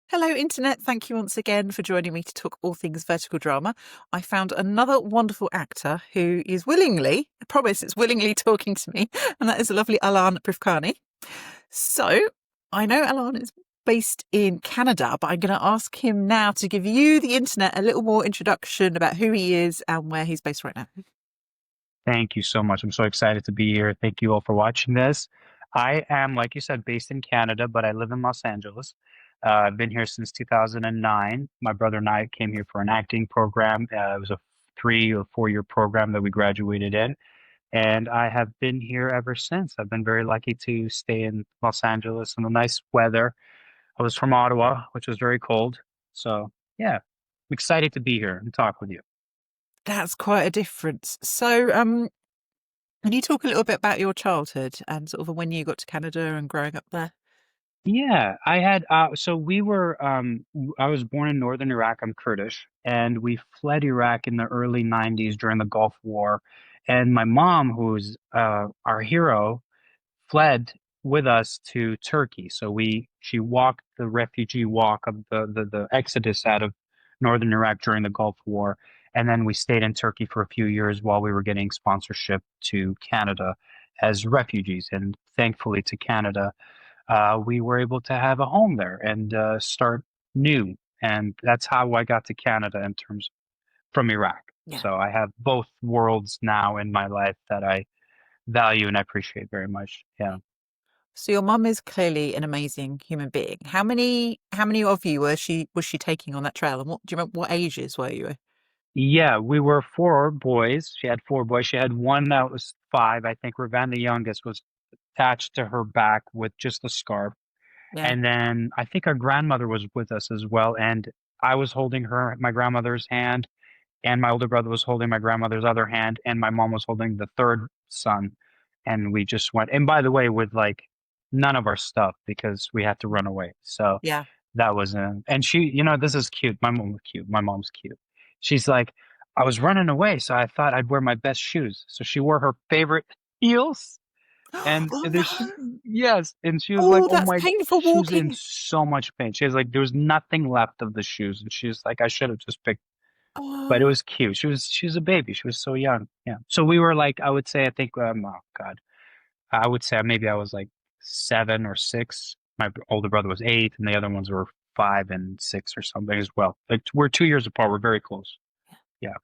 Hello, Internet. Thank you once again for joining me to talk all things vertical drama. I found another wonderful actor who is willingly, I promise it's willingly talking to me, and that is the lovely Aland Brifkani. So, I know Alan is based in Canada, but I'm going to ask him now to give you, the Internet, a little more introduction about who he is and where he's based right now. Thank you so much. I'm so excited to be here. Thank you all for watching this. I am, like you said, based in Canada, but I live in Los Angeles. I've been here since 2009. My brother and I came here for an acting program. It was a 3 or 4 year program that we graduated in, and I have been here ever since. I've been very lucky to stay in Los Angeles in the nice weather. I was from Ottawa, which was very cold. So, yeah, I'm excited to be here and talk with you. That's quite a difference. So, can you talk a little bit about your childhood and sort of when you got to Canada and growing up there? Yeah, I had so we were I was born in northern Iraq. I'm Kurdish, and we fled Iraq in the early 90s during the Gulf War. And my mom, who's our hero, fled with us to Turkey. So she walked the refugee walk of the exodus out of northern Iraq during the Gulf War. And then we stayed in Turkey for a few years while we were getting sponsorship to Canada as refugees. And thankfully to Canada, we were able to have a home there and start new. And that's how I got to Canada in terms from Iraq. Yeah. So I have both worlds now in my life that I value and I appreciate very much. Yeah. So your mum is clearly an amazing human being. How many of you was she taking on that trail? And what do you remember what ages were you? Yeah, we were 4 boys. She had 4 boys. She had one that was 5. I think Ravan, the youngest, was attached to her back with just a scarf. Yeah. And then I think our grandmother was with us as well. And I was holding my grandmother's hand, and my older brother was holding my grandmother's other hand, and my mom was holding the third son. And we just went, and by the way, with like none of our stuff because we had to run away. So Yeah. that was, and she, this is cute. My mom was cute. My mom's cute. She's like, I was running away, so I thought I'd wear my best shoes. So she wore her favorite heels, and Oh there's, no. yes, and she was like, Oh, oh that's my, painful she was in walking. so much pain. She was like, there was nothing left of the shoes, and she's like, I should have just picked, but it Oh, was cute. She was a baby. She was so young. Yeah. So we were like, I would say, I think, oh God, I would say maybe I was like 7 or 6. My older brother was 8, and the other ones were 5 and 6 or something as well. Like we're 2 years apart. We're very close. Yeah.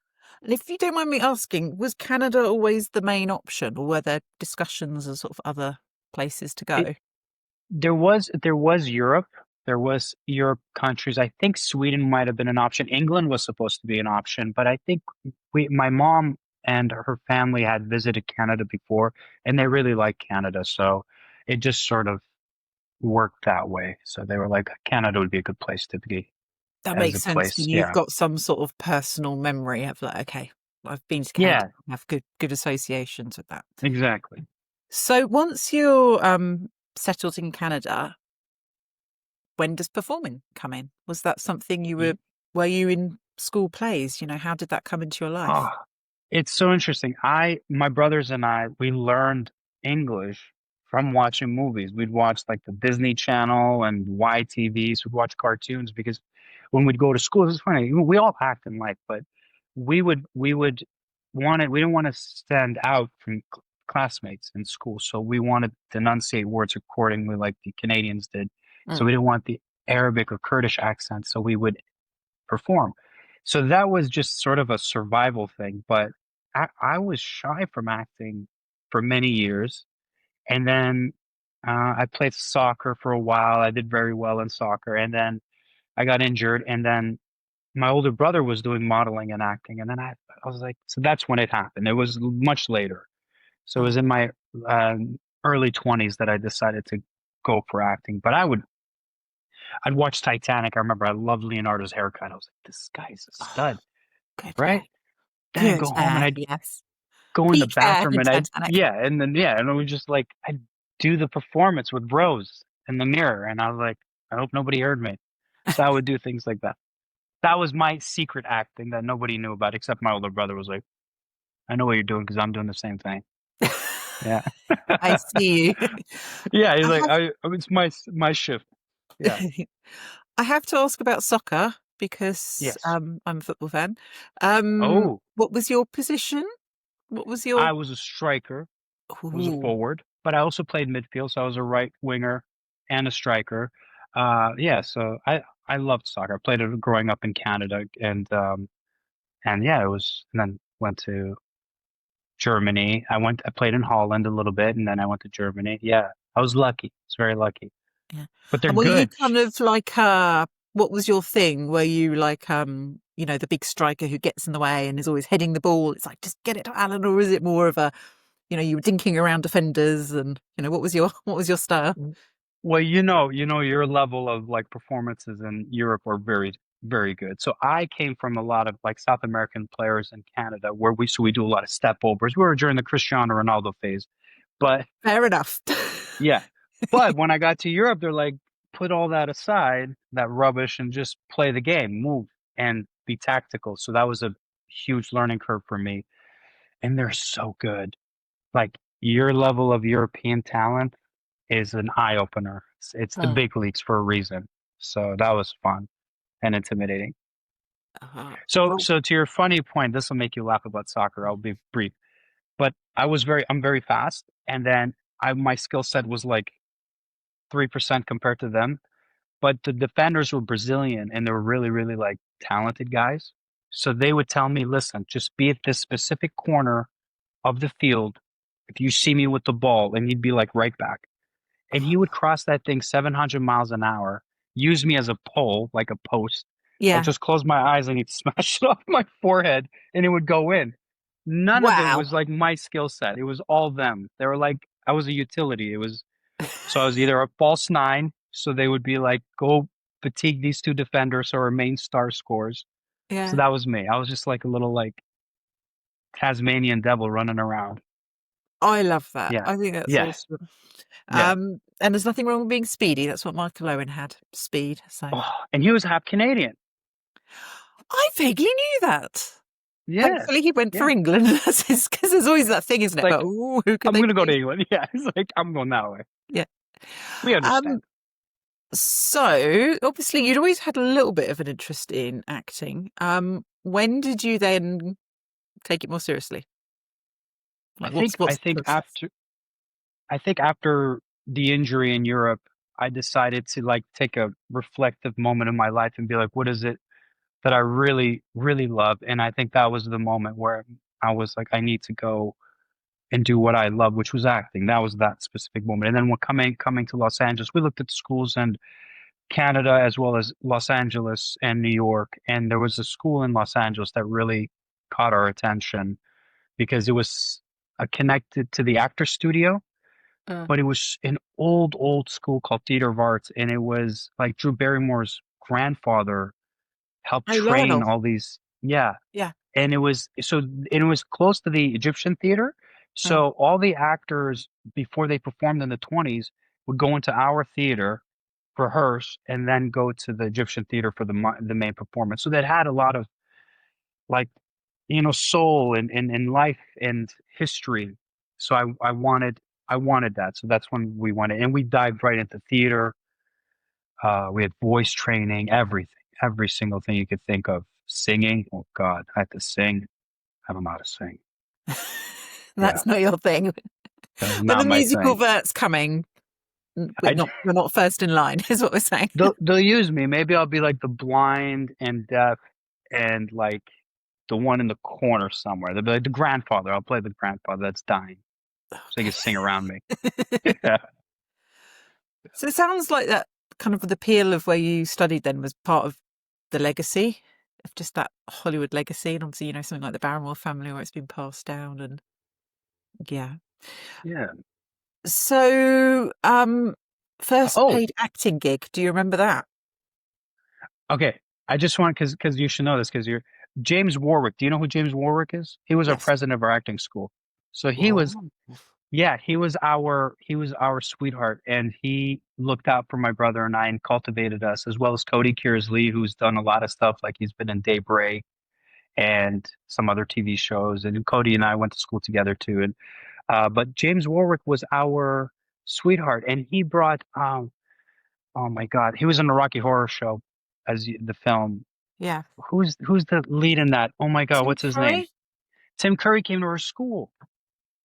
and if you don't mind me asking, was Canada always the main option, or were there discussions of sort of other places to It go? there was Europe. There was Europe countries. I think Sweden might have been an option. England was supposed to be an option, but I think my mom and her family had visited Canada before, and they really liked Canada, so it just sort of worked that way. So they were like, Canada would be a good place to be That as makes a sense. place. You've Yeah. got some sort of personal memory of like, okay, I've been to Canada. Yeah, I have good associations with that. exactly. So once you're settled in Canada, when does performing come in? Was that something were you in school plays? How did that come into your Oh, life? it's so interesting. My brothers and I, we learned English from watching movies. We'd watch like the Disney Channel and YTVs. We'd watch cartoons because when we'd go to school, it's funny. We all act in life, but we didn't want to stand out from classmates in school. So we wanted to enunciate words accordingly, like the Canadians did. So Mm. we didn't want the Arabic or Kurdish accent. So we would perform. So that was just sort of a survival thing. But I was shy from acting for many years. And then I played soccer for a while. I did very well in soccer. And then I got injured. And then my older brother was doing modeling and acting. And then I was like, so that's when it happened. It was much later. So it was Oh, in my early 20s that I decided to go for acting. But I'd watch Titanic. I remember I loved Leonardo's haircut. I was like, this guy's a oh, stud, good hair. right? Then I'd Good go home and hair. I'd Yes. go in the Peak hair bathroom in and Titanic. and it was just like I'd do the performance with Rose in the mirror, and I was like, I hope nobody heard me. So I would do things like that. That was my secret acting that nobody knew about, except my older brother was like, I know what you're doing because I'm doing the same thing. Yeah, I see you. yeah. He's I like, have it's my shift. Yeah. I have to ask about soccer because Yes. I'm a football fan. Oh, What was your position? What was your? I was a striker. I was a Ooh, forward, but I also played midfield, so I was a right winger and a striker. Yeah, so I loved soccer. I played it growing up in Canada, and yeah, it was. And then went to Germany. I played in Holland a little bit, and then I went to Germany. Yeah, I was lucky. I was very lucky. yeah. But they're And were you good. kind of like what was your thing? Were you like the big striker who gets in the way and is always heading the ball? It's like just get it to Alan, or is it more of a you were dinking around defenders and what was your what was your style? Well, your level of like performances in Europe are very, very good. So I came from a lot of like South American players in Canada where we do a lot of step overs. We were during the Cristiano Ronaldo phase. But Fair enough. yeah. But when I got to Europe, they're like, put all that aside, that rubbish, and just play the game, move and be tactical. So that was a huge learning curve for me. And they're so good. Like your level of European talent is an eye opener. It's the Mm. big leagues for a reason. So that was fun and intimidating. So Well, so to your funny point, this will make you laugh about soccer. I'll be brief. But I'm very fast, and then I my skill set was like 3% compared to them. But the defenders were Brazilian and they were really, really like talented guys. So they would tell me, listen, just be at this specific corner of the field if you see me with the ball, and he'd be like right back. And he would cross that thing 700 miles an hour, use me as a pole, like a post. I would yeah. just close my eyes and he'd smash it off my forehead and it would go in. None of it Wow. was like my skill set. It was all them. They were like, I was a utility. So I was either a false nine, so they would be like, go fatigue these two defenders so our main star scores. So Yeah. that was me. I was just like a little like Tasmanian devil running around. I love that. Yeah. I think that's Yeah. awesome. Yeah. And there's nothing wrong with being speedy. That's what Michael Owen had, speed. So Oh, and he was half Canadian. I vaguely knew that. Yeah. Hopefully he went for Yeah. England because there's always that thing, isn't it? But Like, ooh, who could I'm they gonna go to be? England. Yeah, it's like I'm going that way. Yeah. We Um, understand. so obviously you'd always had a little bit of an interest in acting. When did you then take it more seriously? I Like think I what's the think process? after I think after the injury in Europe, I decided to like take a reflective moment in my life and be like, what is it that I really, really love? And I think that was the moment where I was like, I need to go and do what I love, which was acting. That was that specific moment. And then when coming to Los Angeles, we looked at the schools in Canada as well as Los Angeles and New York. And there was a school in Los Angeles that really caught our attention because it was connected to the actor studio, Uh, but it was an old school called Theater of Arts, and it was like Drew Barrymore's grandfather helped oh, train Lionel. all these. Yeah, Yeah. and it was close to the Egyptian theater. Uh, So all the actors before they performed in the 20s would go into our theater, rehearse, and then go to the Egyptian theater for the main performance. So that had a lot of like soul and life and history. So I wanted that. So that's when we went in, and we dived right into theater. We had voice training, everything, every single thing you could think of. Singing, oh God, I had to sing. I don't know how to sing. Yeah, that's not your thing. that's When not the my musical thing. vert's coming, I we're not first in line, is what we're saying. they'll use me. Maybe I'll be like the blind and deaf and like the one in the corner somewhere. They'll be like the grandfather. I'll play the grandfather that's dying, so he can sing around me. Yeah. So it sounds like that kind of the appeal of where you studied then was part of the legacy of just that Hollywood legacy, and obviously something like the Barrymore family where it's been passed down, and yeah. Yeah. So, first Oh, paid acting gig. Do you remember that? okay. I just want because you should know this because you're James Warwick. Do you know who James Warwick is? He was our Yes. president of our acting school. So he was, Oh. yeah, he was our sweetheart, and he looked out for my brother and I and cultivated us, as well as Cody Kearsley, who's done a lot of stuff. Like he's been in Daybreak and some other TV shows, and Cody and I went to school together too. And but James Warwick was our sweetheart, and he brought oh my God, he was in the Rocky Horror Show as the film. Yeah. Who's the lead in that? Oh my God, Tim what's his name? Curry? Tim Curry came to our school.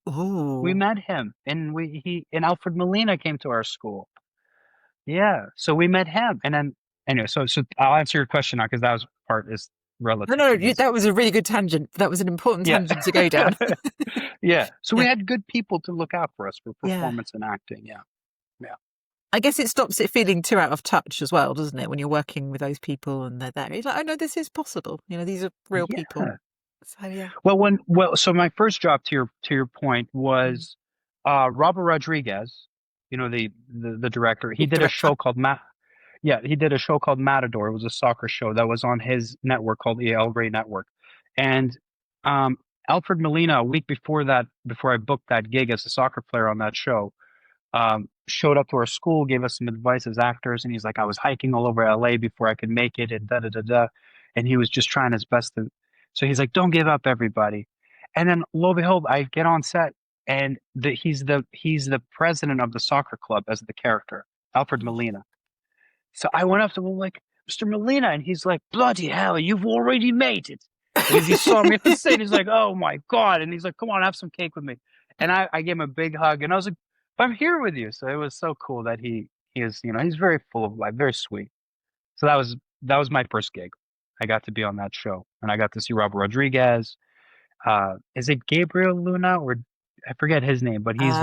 We Oh. met him, and and Alfred Molina came to our school. Yeah, so we met him, and then anyway, so I'll answer your question now because that was part is No, relative no, to this. that was a really good tangent. That was an important Yeah, tangent to go down. yeah. So we Yeah. had good people to look out for us for Yeah. performance and acting. Yeah, yeah, I guess it stops it feeling too out of touch as well, doesn't it? When you're working with those people and they're there. You're like, oh no, this is possible. These are real people. yeah. So yeah. So my first job to your point Mm. was Robert Rodriguez, the director. He Big did a director. show called Yeah, he did a show called Matador. It was a soccer show that was on his network called the El Rey Network. And um, Alfred Molina, a week before that, before I booked that gig as a soccer player on that show, showed up to our school, gave us some advice as actors, and he's like, I was hiking all over LA before I could make it, and da da da da. And he was just trying his best to. So he's like, don't give up, everybody. And then lo and behold, I get on set, and he's the president of the soccer club as the character, Alfred Molina. So I went up to him like, Mr. Molina, and he's like, bloody hell, you've already made it. Because he saw me on stage, he's like, oh my God. And he's like, come on, have some cake with me. And I gave him a big hug, and I was like, I'm here with you. So it was so cool that he is, he's very full of life, very sweet. So that was my first gig. I got to be on that show, and I got to see Robert Rodriguez. Is it Gabriel Luna, or I forget his name, but I'm he's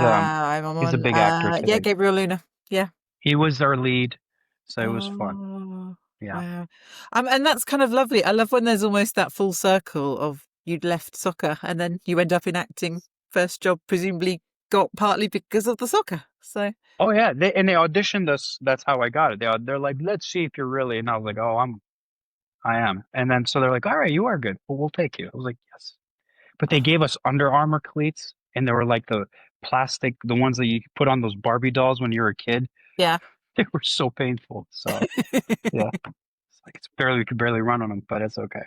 a on. big actor Yeah, today. Gabriel Luna. Yeah. He was our lead, so it was fun. Oh, Yeah. wow. And that's kind of lovely. I love when there's almost that full circle of you'd left soccer and then you end up in acting. First job presumably got partly because of the soccer. So Oh yeah, they auditioned us. That's how I got it. They're like, let's see if you're really. And I was like, oh, I am. And then so they're like, all right, you are good. Well, we'll take you. I was like, yes. But they gave oh, us Under Armour cleats, and they were like the plastic, the ones that you put on those Barbie dolls when you were a kid. yeah. They were so painful. So yeah, it's like we could barely run on them, but it's okay.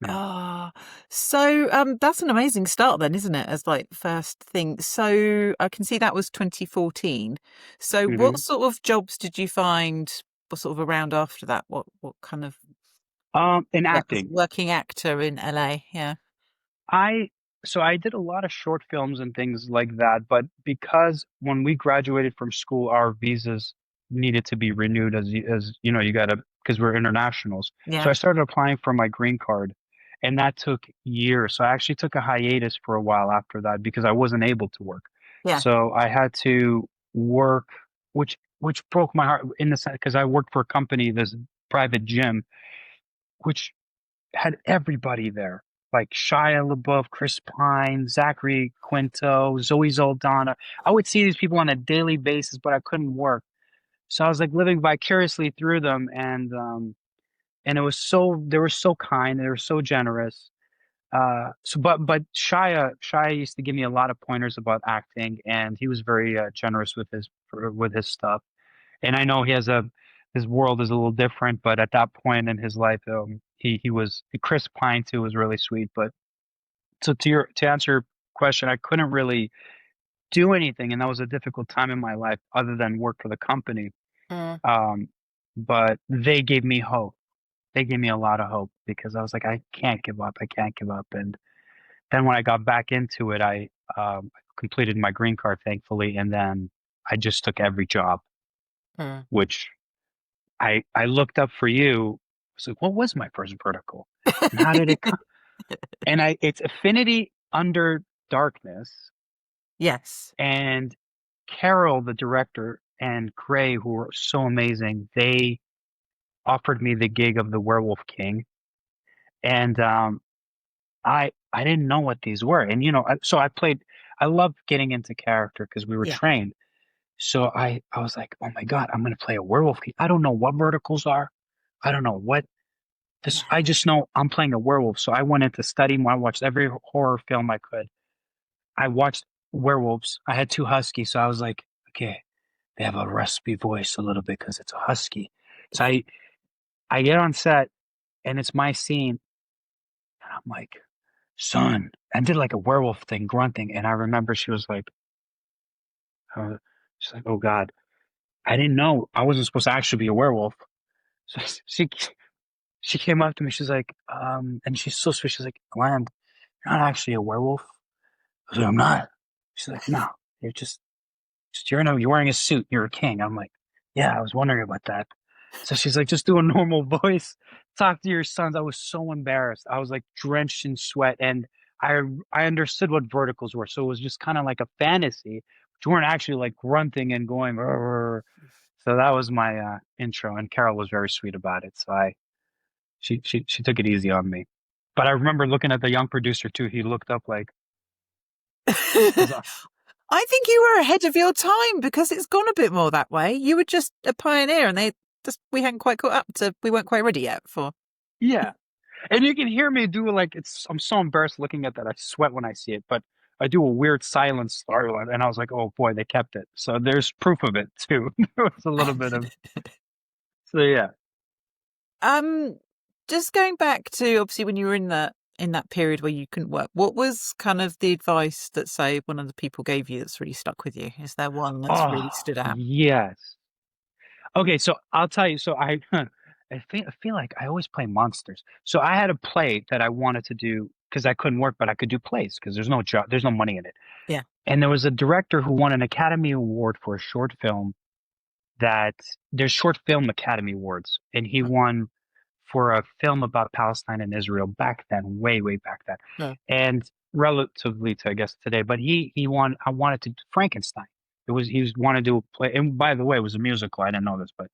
Yeah. Ah, so that's an amazing start then, isn't it? As like first thing. So I can see that was 2014. So what hmm sort of jobs did you find were sort of around after that? What kind of In work as a acting, working actor in LA? Yeah. I so I did a lot of short films and things like that, but because when we graduated from school, our visas needed to be renewed as you gotta because we're internationals. So I Yeah. started applying for my green card, and that took years. So I actually took a hiatus for a while after that because I wasn't able to work. Yeah. So I had to work, which broke my heart in the sense because I worked for a company, this private gym, which had everybody there, like Shia LaBeouf, Chris Pine, Zachary Quinto, Zoe Saldana. I would see these people on a daily basis, but I couldn't work. So I was like living vicariously through them, and it was they were so kind, they were so generous. But Shia used to give me a lot of pointers about acting, and he was very generous with his stuff. And I know his world is a little different, but at that point in his life, he was Chris Pine too was really sweet. But so to answer your question, I couldn't really do anything, and that was a difficult time in my life other than work for the company. Mm, Um, but they gave me hope. They gave me a lot of hope because I was like, I can't give up. I can't give up. And then when I got back into it, I completed my green card, thankfully, and then I just took every job, mm. which I looked up for you. I was like, what was my first vertical? And how did it come? And it's Affinity Under Darkness, Yes. and Carol, the director, and Gray, who were so amazing, they offered me the gig of the Werewolf King. And I didn't know what these were. And so I loved getting into character because we were Yeah. trained. So I was like, oh my God, I'm gonna play a werewolf king. I don't know what verticals are. I don't know what this. Yeah. I just know I'm playing a werewolf. So I went into studying. I watched every horror film I could. I watched werewolves. I had two huskies, so I was like, okay, they have a raspy voice a little bit because it's a husky. So I get on set and it's my scene, and I'm like, son, I did like a werewolf thing, grunting, and I remember she was like, she's like, oh God. I didn't know I wasn't supposed to actually be a werewolf. So she came up to me. She's like, and she's so sweet. She's like, Aland, you're not actually a werewolf. I was like, I'm not. She's like, no, you're just you're wearing a suit. You're a king. I'm like, yeah, I was wondering about that. So she's like, just do a normal voice. Talk to your sons. I was so embarrassed. I was like drenched in sweat, and I understood what verticals were. So it was just kind of like a fantasy, but you weren't actually like grunting and going. "Rrr." So that was my intro, and Carol was very sweet about it. So she took it easy on me. But I remember looking at the young producer too. He looked up like, because I think you were ahead of your time because it's gone a bit more that way. You were just a pioneer, and we hadn't quite caught up to. We weren't quite ready yet for. yeah. And you can hear me do like I'm so embarrassed looking at that. I sweat when I see it, but I do a weird silent startle, and I was like, oh boy, they kept it. So there's proof of it too. There was a little bit of so yeah. Um, just going back to obviously when you were in that period where you couldn't work, what was kind of the advice that say one of the people gave you that's really stuck with you? Is there one that's Oh really stood out? yes. Okay, so I'll tell you. So I feel like I always play monsters. So I had a play that I wanted to do because I couldn't work, but I could do plays because there's no job, there's no money in it. Yeah. And there was a director who won an Academy Award for a short film that there's short film Academy Awards, and he won for a film about Palestine and Israel back then, way, way back then, No. and relatively to I guess today. But he won. I wanted to Frankenstein. He was wanted to do a play, and by the way, it was a musical. I didn't know this, but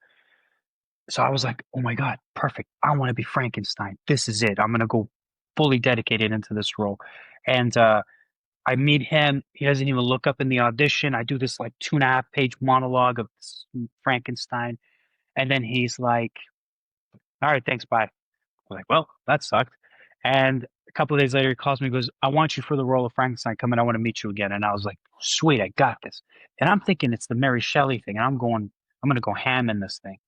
so I was like, oh my God, perfect. I want to be Frankenstein. This is it. I'm gonna go fully dedicated into this role, and I meet him. He doesn't even look up in the audition. I do this like 2.5 page monologue of Frankenstein. And then he's like, all right, thanks, bye. I'm like, well, that sucked. And a couple of days later, he calls me and goes, I want you for the role of Frankenstein. Come in. I want to meet you again. And I was like, sweet, I got this. And I'm thinking it's the Mary Shelley thing. And I'm going to go ham in this thing.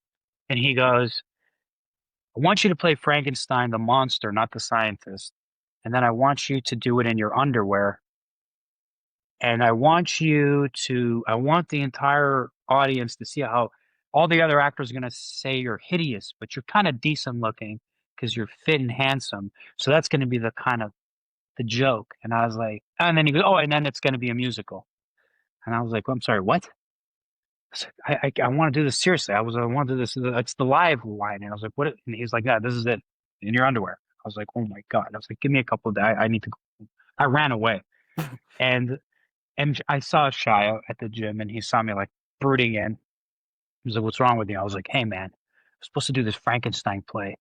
And he goes, I want you to play Frankenstein, the monster, not the scientist. And then I want you to do it in your underwear, and I want the entire audience to see how all the other actors are going to say you're hideous, but you're kind of decent looking because you're fit and handsome. So that's going to be the kind of the joke. And I was like, and then he goes, oh, and then it's going to be a musical. And I was like, well, I'm sorry, what? I want to do this seriously. I want to do this. It's the live line. And I was like, what? And he's like, yeah, this is it in your underwear. I was like, oh my God. I was like, give me a couple of days. I need to go. I ran away. And I saw Shia at the gym, and he saw me like brooding in. He was like, "What's wrong with you?" I was like, "Hey, man, I'm supposed to do this Frankenstein play,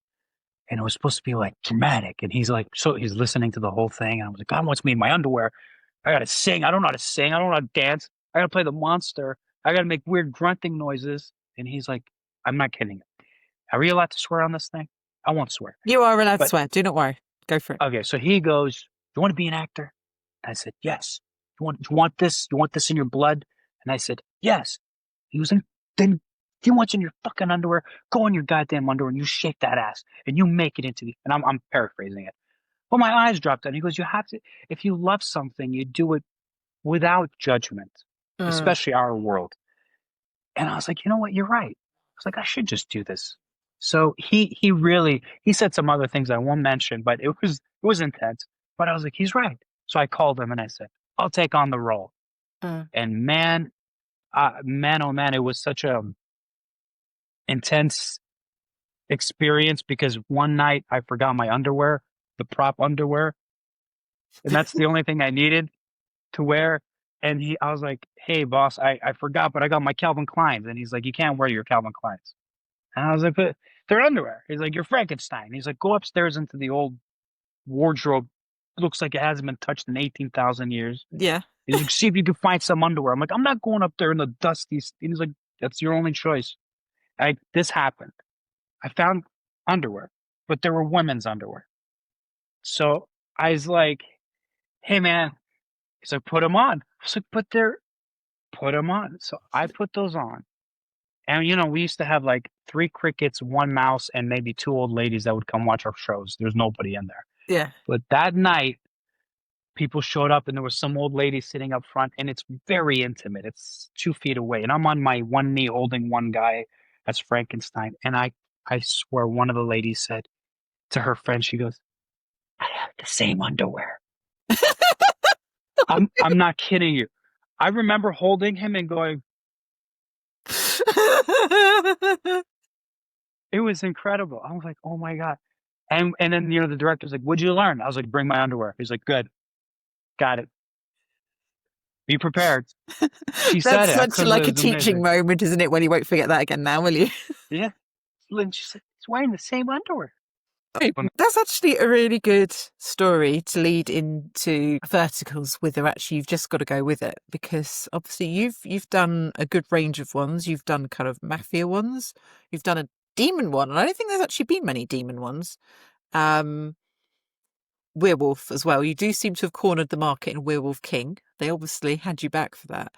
and it was supposed to be like dramatic." And he's like, so he's listening to the whole thing, and I was like, "God wants me in my underwear. I gotta sing. I don't know how to sing. I don't know how to dance. I gotta play the monster. I gotta make weird grunting noises." And he's like, "I'm not kidding you. Are we allowed to swear on this thing? I won't swear." You are allowed to But swear. Do not worry. Go for it. okay, so he goes, "Do you want to be an actor?" And I said, "Yes." You want this? You want this in your blood? And I said, "Yes." He was like, then if you want in your fucking underwear, go in your goddamn underwear and you shake that ass and you make it into the, and I'm paraphrasing it. Well, my eyes dropped down. He goes, you have to, if you love something, you do it without judgment, Mm. especially our world. And I was like, you know what? You're right. I was like, I should just do this. So he really, he said some other things I won't mention, but it was intense. But I was like, he's right. So I called him and I said, I'll take on the role. Mm. And man, oh man, it was such a intense experience because one night I forgot my underwear, the prop underwear, and that's the only thing I needed to wear. And I was like, "Hey, boss, I forgot, but I got my Calvin Kleins." And he's like, "You can't wear your Calvin Kleins." And I was like, "But they're underwear." He's like, "You're Frankenstein." He's like, "Go upstairs into the old wardrobe. Looks like it hasn't been touched in 18,000 years." Yeah. He's like, "See if you can find some underwear." I'm like, "I'm not going up there in the dusty." And he's like, "That's your only choice." This happened. I found underwear, but there were women's underwear. So I was like, hey man, he's like, put them on. I was like, but put them on. So I put those on. And we used to have like 3 crickets, 1 mouse, and maybe 2 old ladies that would come watch our shows. There's nobody in there. Yeah. But that night, people showed up and there was some old lady sitting up front and it's very intimate. It's 2 feet away. And I'm on my one knee holding one guy as Frankenstein. And I swear one of the ladies said to her friend, she goes, I have the same underwear. I'm not kidding you. I remember holding him and going, it was incredible. I was like, oh my God. And then the director's like, what'd you learn? I was like, bring my underwear. He's like, good, got it. Be prepared. She said That's it. I such couldn't believe like a it was teaching amazing. moment, isn't it? Well, you won't forget that again now, will you? Yeah. And she's like, he's wearing the same underwear. That's actually a really good story to lead into verticals with, or actually you've just got to go with it, because obviously you've done a good range of ones. You've done kind of mafia ones, you've done a demon one, and I don't think there's actually been many demon ones. Werewolf as well. You do seem to have cornered the market in Werewolf King. They obviously had you back for that.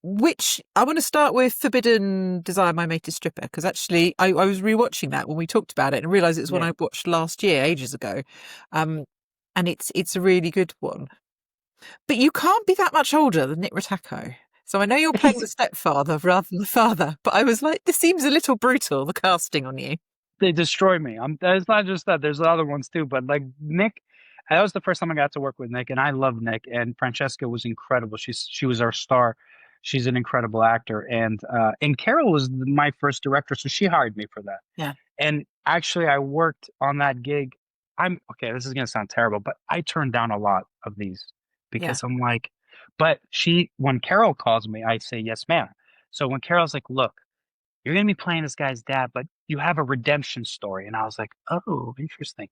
Which I want to start with Forbidden Desire, My Mate is Stripper, because actually I was rewatching that when we talked about it and realised it's one Yeah. I watched last year, ages ago. And it's a really good one. But you can't be that much older than Nick Ritacco. So I know you're playing the stepfather rather than the father, but I was like, this seems a little brutal, the casting on you. They destroy me. It's not just that. There's other ones too, but like Nick, that was the first time I got to work with Nick, and I love Nick. And Francesca was incredible. She was our star. She's an incredible actor, and Carol was my first director, so she hired me for that. Yeah. And actually, I worked on that gig. I'm okay. This is gonna sound terrible, but I turned down a lot of these Yeah. because I'm like, but when Carol calls me, I say yes, ma'am. So when Carol's like, look, you're going to be playing this guy's dad, but you have a redemption story. And I was like, oh, interesting.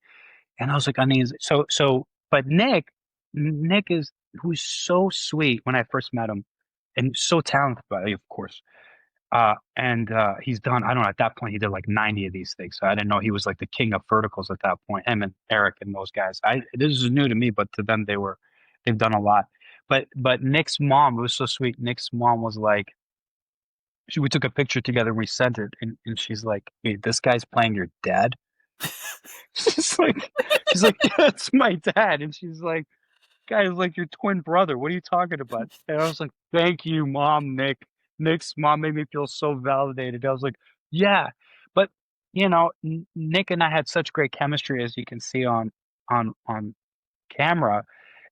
And I was like, but Nick who's so sweet when I first met him and so talented, of course. And he's done, I don't know, at that point, he did like 90 of these things. So I didn't know he was like the king of verticals at that point. Him and Eric and those guys. This is new to me, but to them, they've done a lot. But Nick's mom, it was so sweet. Nick's mom was like, we took a picture together and we sent it, and she's like, wait, this guy's playing your dad? she's like she's like, yeah, that's my dad. And she's like, guy's like your twin brother, what are you talking about? And I was like, thank you, mom. Nick's mom made me feel so validated. I was like, yeah. But Nick and I had such great chemistry, as you can see on camera,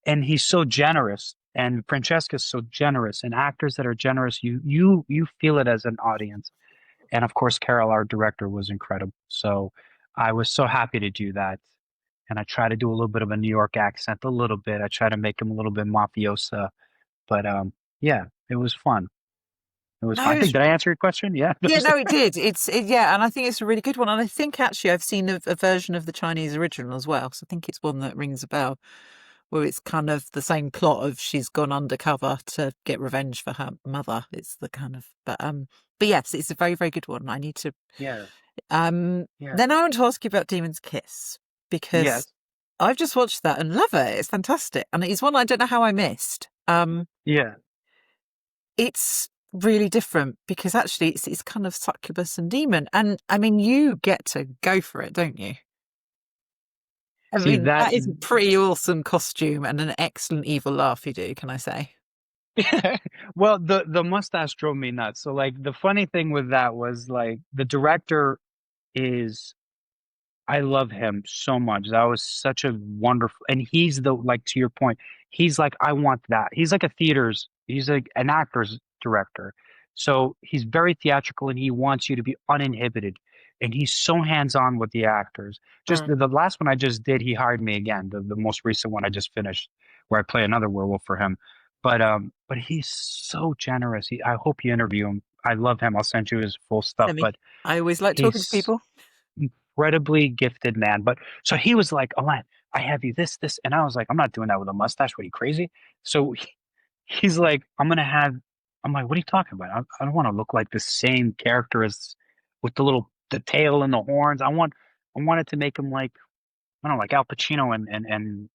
and he's so generous, and Francesca's so generous, and actors that are generous, you feel it as an audience. And of course, Carol, our director, was incredible. So I was so happy to do that. And I try to do a little bit of a New York accent, a little bit. I try to make him a little bit mafiosa, but yeah, it was fun. It was No, fun. I think, did I answer your question? Yeah. yeah, no, it did. Yeah, and I think it's a really good one. And I think actually I've seen a version of the Chinese original as well. So I think it's one that rings a bell, where it's kind of the same plot of she's gone undercover to get revenge for her mother. It's the kind of, but yes, it's a very, very good one. I need to. Yeah. Yeah. Then I want to ask you about Demon's Kiss, because Yes. I've just watched that and love it. It's fantastic, and it's one I don't know how I missed. Yeah. It's really different because actually it's kind of succubus and demon, and I mean you get to go for it, don't you? I See mean that. that is a pretty awesome costume and an excellent evil laugh you do. Can I say? Well, the mustache drove me nuts. So like the funny thing with that was like the director is I love him so much. That was such a wonderful, and he's like to your point, he's like, I want that. He's like he's like an actor's director. So he's very theatrical and he wants you to be uninhibited. And he's so hands-on with the actors. Just Mm. the last one I just did, he hired me again. The most recent one I just finished, where I play another werewolf for him. But he's so generous. I hope you interview him. I love him. I'll send you his full stuff. Semi. But I always like talking to he's people. incredibly gifted man. But so he was like, Alan, I have you this, and I was like, I'm not doing that with a mustache. What are you crazy? So he's like, I'm like, what are you talking about? I don't want to look like the same character as with the tail and the horns. I wanted to make him like, I don't know, like Al Pacino and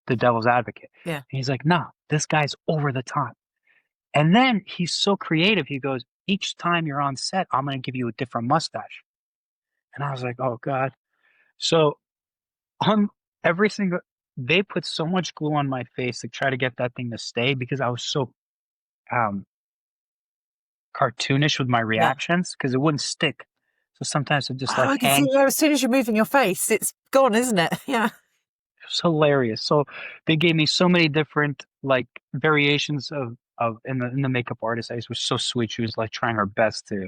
the Devil's Advocate. Yeah. And he's like, no, this guy's over the top. And then he's so creative. He goes, each time you're on set, I'm going to give you a different mustache. And I was like, oh God. So on every single they put so much glue on my face to try to get that thing to stay because I was so um cartoonish with my Yeah. reactions because it wouldn't stick. So sometimes it just Oh, like I can see hang. where as soon as you're moving your face, it's gone, isn't it? Yeah. It was hilarious. So they gave me so many different like variations of in the makeup artist. I was so sweet. She was like trying her best to,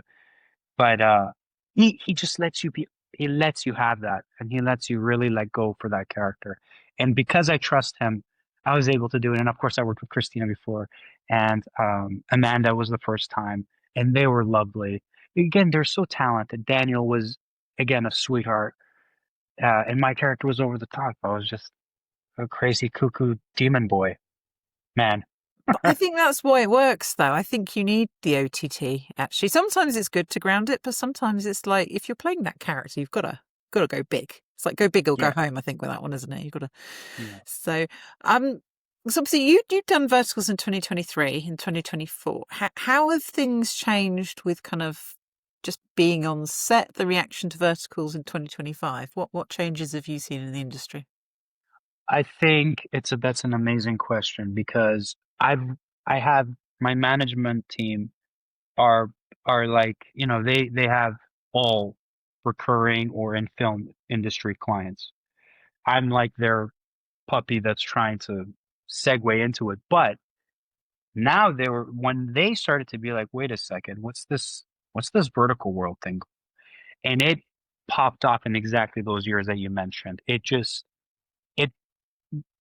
but he just lets you be. He lets you have that, and he lets you really let go for that character. And because I trust him, I was able to do it. And of course, I worked with Christina before, and Amanda was the first time, and they were lovely. Again, they're so talented. Daniel was again a sweetheart, and my character was over the top. I was just a crazy cuckoo demon boy, man. But I think that's why it works, though. I think you need the OTT. Actually, sometimes it's good to ground it, but sometimes it's like if you're playing that character, you've got to go big. It's like go big or go Yeah, home. I think with that one, isn't it? You've got to. yeah. So, um, so obviously you've done verticals in 2023, in 2024. How have things changed with kind of just being on set? The reaction to verticals in 2025. What changes have you seen in the industry? I think that's an amazing question because I have my management team are like, you know, they have all recurring or in film industry clients. I'm like their puppy that's trying to segue into it. But now they were when they started to be like, wait a second, what's this vertical world thing? And it popped off in exactly those years that you mentioned. It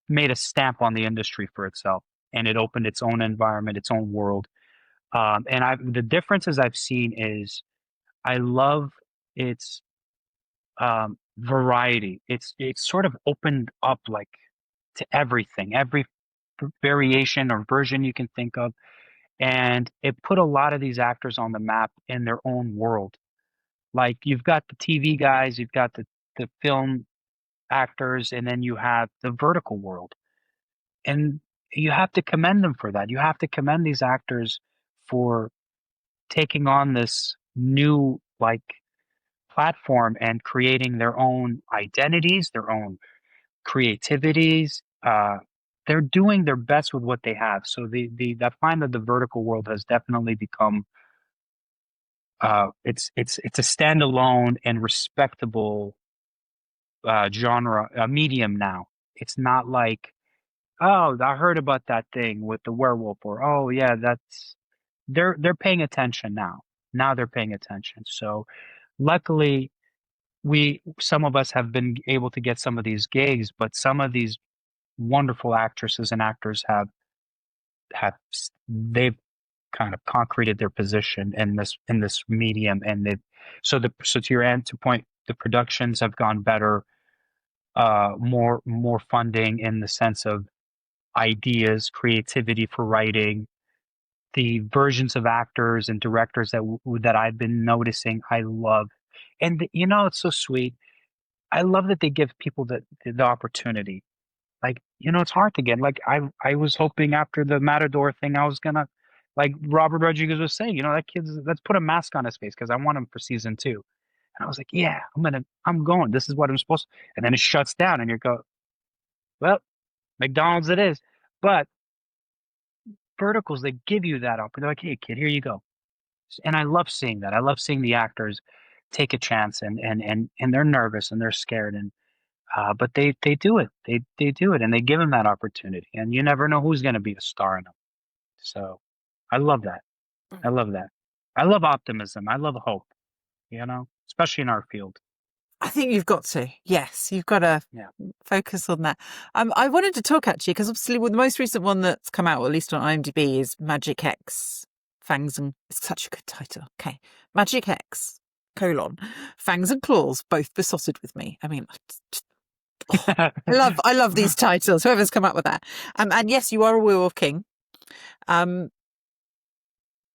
made a stamp on the industry for itself, and it opened its own environment, its own world. And the differences I've seen is I love its variety. It's sort of opened up like to everything, every variation or version you can think of, and it put a lot of these actors on the map in their own world. Like you've got the TV guys, you've got the film actors, and then you have the vertical world. And you have to commend them for that. You have to commend these actors for taking on this new like platform and creating their own identities, their own creativities. They're doing their best with what they have. So I find that the vertical world has definitely become it's a standalone and respectable genre medium now. It's not like, oh, I heard about that thing with the werewolf, or oh yeah, that's they're paying attention now. Now they're paying attention. So luckily we some of us have been able to get some of these gigs, but some of these wonderful actresses and actors they've kind of concreted their position in this medium, and they've so to your end to point, the productions have gone better, more funding in the sense of ideas, creativity for writing, the versions of actors and directors that I've been noticing, I love. And you know, it's so sweet. I love that they give people the opportunity. Like, you know, it's hard to get. Like, I was hoping after the Matador thing, I was gonna, like Robert Rodriguez was saying, you know, that kid's let's put a mask on his face because I want him for season two. And I was like, yeah, I'm going. This is what I'm supposed to. And then it shuts down, and you go, well, McDonald's it is. But verticals, they give you that opportunity. They're like, hey, kid, here you go. And I love seeing that. I love seeing the actors take a chance, and they're nervous and they're scared, and but they do it. They do it, and they give them that opportunity. And you never know who's going to be a star in them. So I love that. I love that. I love optimism. I love hope. You know, especially in our field. I think you've got to. Yes, you've got to Yeah. focus on that. I wanted to talk actually because obviously, well, the most recent one that's come out, or at least on IMDb, is Magic X Fangs and it's such a good title. Okay, Magic X colon Fangs and Claws both besotted with me. I mean, oh, I love these titles. Whoever's come up with that. And yes, you are a Werewolf King. Um,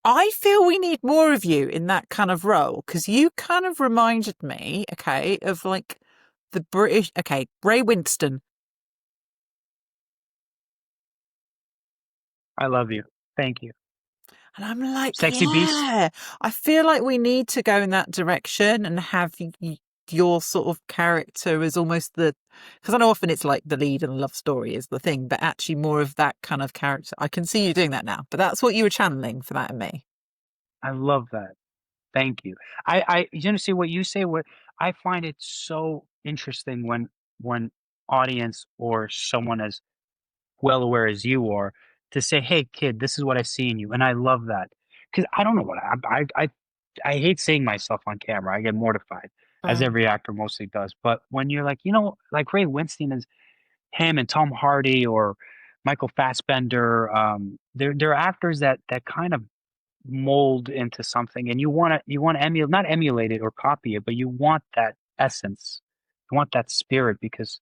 I feel we need more of you in that kind of role because you kind of reminded me, okay, of like the British, okay, Ray Winston. I love you. Thank you. And I'm like, Sexy Beast. yeah, I feel like we need to go in that direction and have your sort of character as almost because I know often it's like the lead and the love story is the thing, but actually more of that kind of character. I can see you doing that now, but that's what you were channeling for that in me. I love that. Thank you. You know, see what you say. What I find it so interesting when audience or someone as well aware as you are to say, "Hey, kid, this is what I see in you," and I love that because I don't know what I hate seeing myself on camera. I get mortified, as Mm. every actor mostly does. But when you're like, you know, like Ray Winstone is him and Tom Hardy or Michael Fassbender, they're actors that kind of mold into something, and you want to emulate, not emulate it or copy it, but you want that essence, you want that spirit because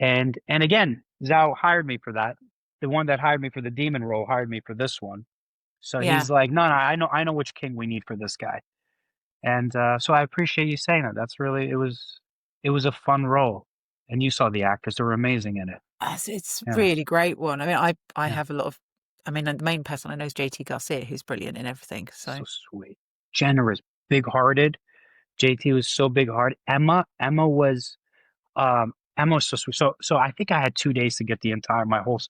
and again, Zhao hired me for that. The one that hired me for the demon role hired me for this one. So Yeah. he's like, no, no, I know which king we need for this guy. And so I appreciate you saying that. That's really it was a fun role. And you saw the actors; they were amazing in it. It's Yeah, really great one. I mean, I yeah, have a lot of. I mean, the main person I know is JT Garcia, who's brilliant in everything. So so sweet, generous, big-hearted. JT was so big-hearted. Emma was so sweet. So I think I had 2 days to get the entire my whole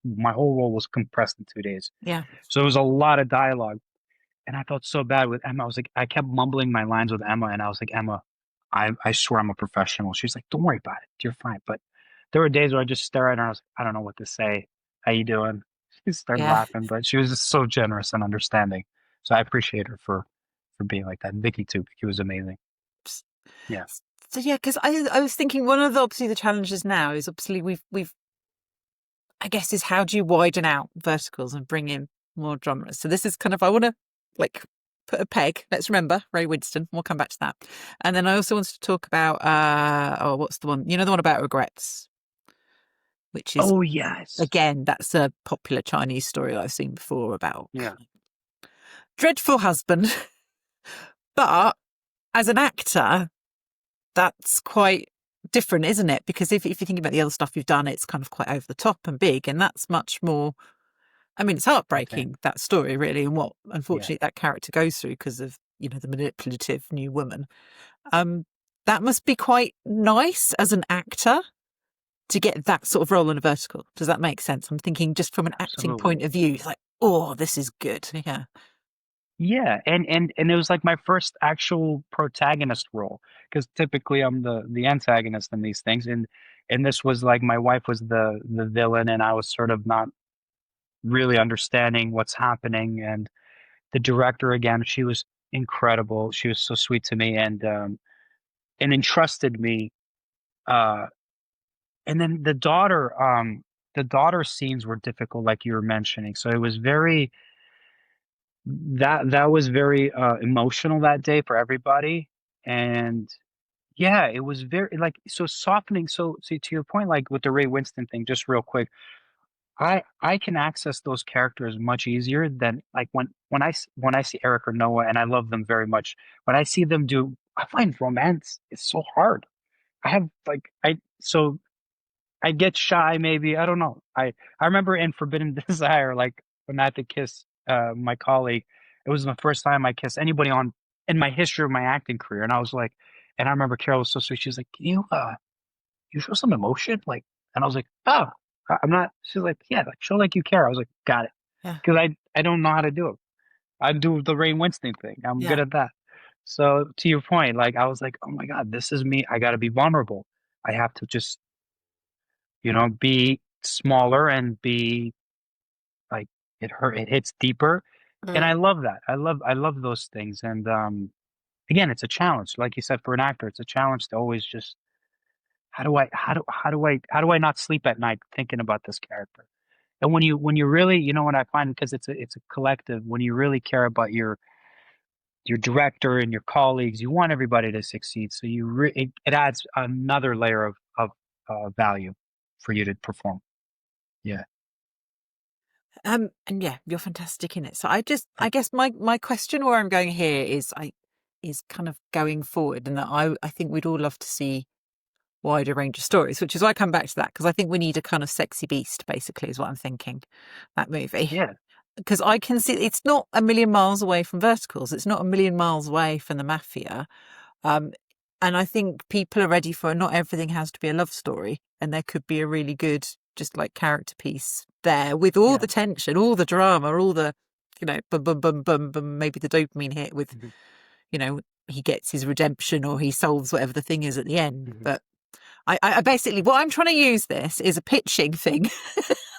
role was compressed in 2 days. yeah, So it was a lot of dialogue. And I felt so bad with Emma. I was like, I kept mumbling my lines with Emma, and I was like, Emma, I swear I'm a professional. She's like, don't worry about it. You're fine. But there were days where I just stare at her and I was like, I don't know what to say. How you doing? She started yeah. laughing, but she was just so generous and understanding. So I appreciate her for being like that. And Vicky too. Vicky was amazing. Yeah. So yeah, because I was thinking one of the obviously the challenges now is obviously we've I guess is how do you widen out verticals and bring in more genres. So this is kind of I want to like put a peg. Let's remember Ray Winstone. We'll come back to that, and then I also wanted to talk about what's the one the one about regrets, which is Oh yes. again that's a popular Chinese story I've seen before about Yeah. dreadful husband, but as an actor that's quite different, isn't it? Because if you think about the other stuff you've done, it's kind of quite over the top and big, and that's much more. I mean, it's Okay. heartbreaking that story, really, and what Yeah. unfortunately that character goes through because of the manipulative new woman. Um, that must be quite nice as an actor to get that sort of role in a vertical. Does that make sense? I'm thinking just from an acting Absolutely. point of view, it's like, oh, this is good. Yeah, Yeah, and it was like my first actual protagonist role because typically I'm the antagonist in these things, and this was like my wife was the villain, and I was sort of not really understanding what's happening. And the director again, she was incredible. She was so sweet to me, and entrusted me. Uh, and then the daughter scenes were difficult, like you were mentioning. So it was very that was very emotional that day for everybody. And yeah, it was very like so softening. So see, to your point, like with the Ray Winston thing, just real quick, I can access those characters much easier than like when I see Eric or Noah, and I love them very much. When I see them do, I find romance is so hard. I have like I get shy, maybe. I don't know. I remember in Forbidden Desire, like when I had to kiss my colleague, it was the first time I kissed anybody on in my history of my acting career, and I was like, and I remember Carol was so sweet. She was like, "Can you show some emotion?" Like, and I was like, "Oh, I'm not." She's like, "Yeah, like show like you care." I was like, "Got it," yeah, because I don't know how to do it. I do the Ray Winston thing. I'm good yeah. at that. So to your point, like I was like, "Oh my God, this is me. I got to be vulnerable. I have to just be smaller and be like it hits deeper." And I Mm. love that. I love those things. And again, it's a challenge. Like you said, for an actor, it's a challenge to always just how do I not sleep at night thinking about this character? And when you really, what I find, because it's a collective, when you really care about your director and your colleagues, you want everybody to succeed. So it adds another layer of value for you to perform. Yeah. And yeah, you're fantastic in it. So I Thank guess my question where I'm going here is kind of going forward, and that I think we'd all love to see wider range of stories, which is why I come back to that because I think we need a kind of sexy beast, basically, is what I'm thinking. That movie, you. Yeah. because I can see it's not a million miles away from Verticals. It's not a million miles away from the Mafia. Um, And I think people are ready for not everything has to be a love story, and there could be a really good, just like character piece there with all Yeah. the tension, all the drama, all the, bum, bum, bum, bum, bum, maybe the dopamine hit with, Mhm. he gets his redemption or he solves whatever the thing is at the end. Mhm. But I basically, what I'm trying to use this is a pitching thing.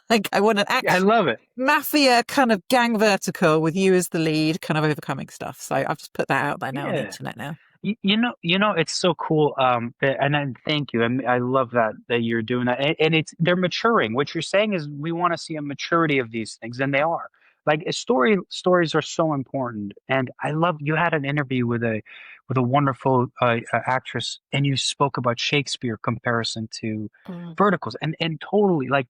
Like I want an I action love it. mafia kind of gang vertical with you as the lead, kind of overcoming stuff. So I've just put that out there now on the Yeah. internet now. It's so cool. And thank you. I love that you're doing that. And they're maturing. What you're saying is we want to see a maturity of these things, and they are. Like stories are so important. And I love you had an interview with a wonderful actress, and you spoke about Shakespeare comparison to Mm. verticals, and totally like